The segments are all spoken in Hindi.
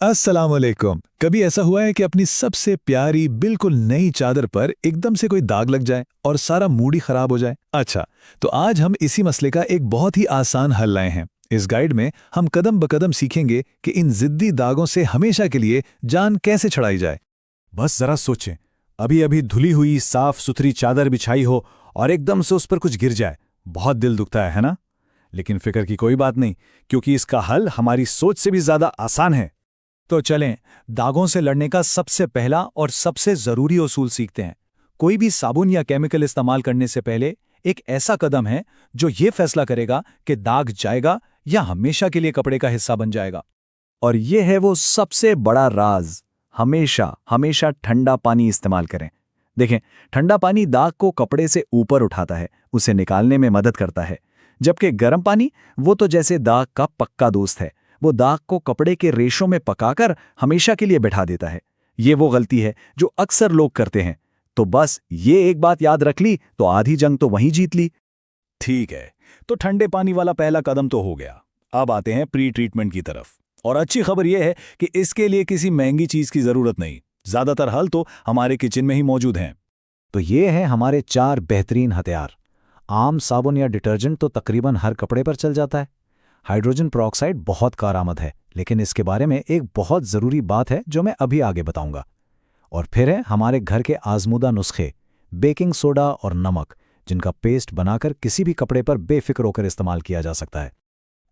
अस्सलामुअलैकुम। कभी ऐसा हुआ है कि अपनी सबसे प्यारी बिल्कुल नई चादर पर एकदम से कोई दाग लग जाए और सारा मूड ही खराब हो जाए? अच्छा, तो आज हम इसी मसले का एक बहुत ही आसान हल लाए हैं। इस गाइड में हम कदम ब कदम सीखेंगे कि इन जिद्दी दागों से हमेशा के लिए जान कैसे छुड़ाई जाए। बस जरा सोचें, अभी अभी धुली हुई साफ सुथरी चादर बिछाई हो और एकदम से उस पर कुछ गिर जाए। बहुत दिल दुखता है ना? लेकिन फिक्र की कोई बात नहीं, क्योंकि इसका हल हमारी सोच से भी ज्यादा आसान है। तो चलें, दागों से लड़ने का सबसे पहला और सबसे जरूरी उसूल सीखते हैं। कोई भी साबुन या केमिकल इस्तेमाल करने से पहले एक ऐसा कदम है जो ये फैसला करेगा कि दाग जाएगा या हमेशा के लिए कपड़े का हिस्सा बन जाएगा। और ये है वो सबसे बड़ा राज, हमेशा हमेशा ठंडा पानी इस्तेमाल करें। देखें, ठंडा पानी दाग को कपड़े से ऊपर उठाता है, उसे निकालने में मदद करता है। जबकि गर्म पानी, वो तो जैसे दाग का पक्का दोस्त है, वो दाग को कपड़े के रेशों में पकाकर हमेशा के लिए बैठा देता है। ये वो गलती है जो अक्सर लोग करते हैं। तो बस ये एक बात याद रख ली तो आधी जंग तो वहीं जीत ली। ठीक है, तो ठंडे पानी वाला पहला कदम तो हो गया। अब आते हैं प्री ट्रीटमेंट की तरफ। और अच्छी खबर यह है कि इसके लिए किसी महंगी चीज की जरूरत नहीं। ज्यादातर हल तो हमारे किचन में ही मौजूद हैं। तो ये हैं हमारे 4 बेहतरीन हथियार। आम साबुन या डिटर्जेंट तो तकरीबन हर कपड़े पर चल जाता है। हाइड्रोजन पेरोक्साइड बहुत कारआमद है, लेकिन इसके बारे में एक बहुत ज़रूरी बात है जो मैं अभी आगे बताऊंगा। और फिर है हमारे घर के आजमूदा नुस्खे, बेकिंग सोडा और नमक, जिनका पेस्ट बनाकर किसी भी कपड़े पर बेफिक्र होकर इस्तेमाल किया जा सकता है।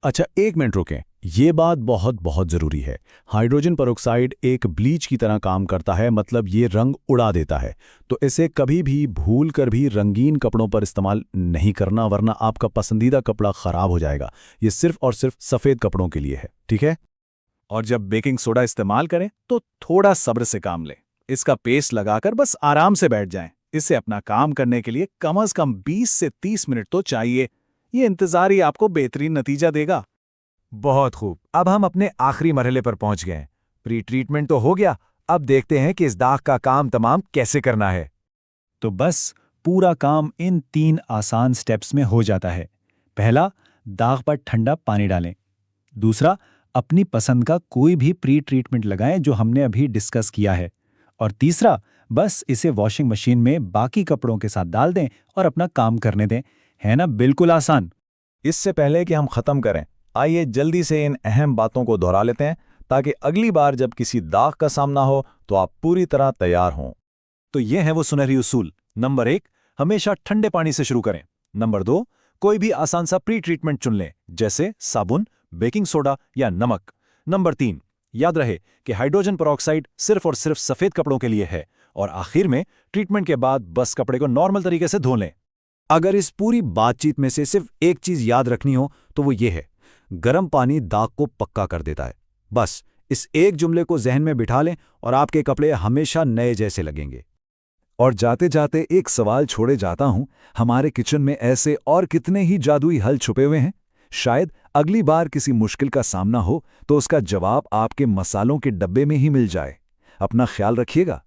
अच्छा, एक मिनट रुकें, ये बात बहुत बहुत जरूरी है। हाइड्रोजन पेरोक्साइड एक ब्लीच की तरह काम करता है, मतलब ये रंग उड़ा देता है। तो इसे कभी भी भूल कर भी रंगीन कपड़ों पर इस्तेमाल नहीं करना, वरना आपका पसंदीदा कपड़ा खराब हो जाएगा। ये सिर्फ और सिर्फ सफ़ेद कपड़ों के लिए है, ठीक है? और जब बेकिंग सोडा इस्तेमाल करें तो थोड़ा सब्र से काम लें। इसका पेस्ट लगाकर बस आराम से बैठ जाएं। इससे अपना काम करने के लिए कम से कम 20 से 30 मिनट तो चाहिए। ये इंतजार ही आपको बेहतरीन नतीजा देगा। बहुत खूब, अब हम अपने आखिरी मरहले पर पहुंच गए हैं। प्री ट्रीटमेंट तो हो गया, अब देखते हैं कि इस दाग का काम तमाम कैसे करना है। तो बस पूरा काम इन 3 आसान स्टेप्स में हो जाता है। पहला, दाग पर ठंडा पानी डालें। दूसरा, अपनी पसंद का कोई भी प्री ट्रीटमेंट लगाएं जो हमने अभी डिस्कस किया है। और तीसरा, बस इसे वॉशिंग मशीन में बाकी कपड़ों के साथ डाल दें और अपना काम करने दें। है ना, बिल्कुल आसान। इससे पहले कि हम ख़त्म करें, आइए जल्दी से इन अहम बातों को दोहरा लेते हैं, ताकि अगली बार जब किसी दाग का सामना हो तो आप पूरी तरह तैयार हों। तो ये है वो सुनहरी उसूल। नंबर 1, हमेशा ठंडे पानी से शुरू करें। नंबर 2, कोई भी आसान सा प्री ट्रीटमेंट चुन लें, जैसे साबुन, बेकिंग सोडा या नमक। नंबर 3, याद रहे कि हाइड्रोजन पेरोक्साइड सिर्फ और सिर्फ सफ़ेद कपड़ों के लिए है। और आखिर में, ट्रीटमेंट के बाद बस कपड़े को नॉर्मल तरीके से धो लें। अगर इस पूरी बातचीत में से सिर्फ एक चीज़ याद रखनी हो तो वो ये है, गर्म पानी दाग को पक्का कर देता है। बस इस एक जुमले को जहन में बिठा लें और आपके कपड़े हमेशा नए जैसे लगेंगे। और जाते जाते एक सवाल छोड़े जाता हूं, हमारे किचन में ऐसे और कितने ही जादुई हल छुपे हुए हैं। शायद अगली बार किसी मुश्किल का सामना हो तो उसका जवाब आपके मसालों के डब्बे में ही मिल जाए। अपना ख्याल रखिएगा।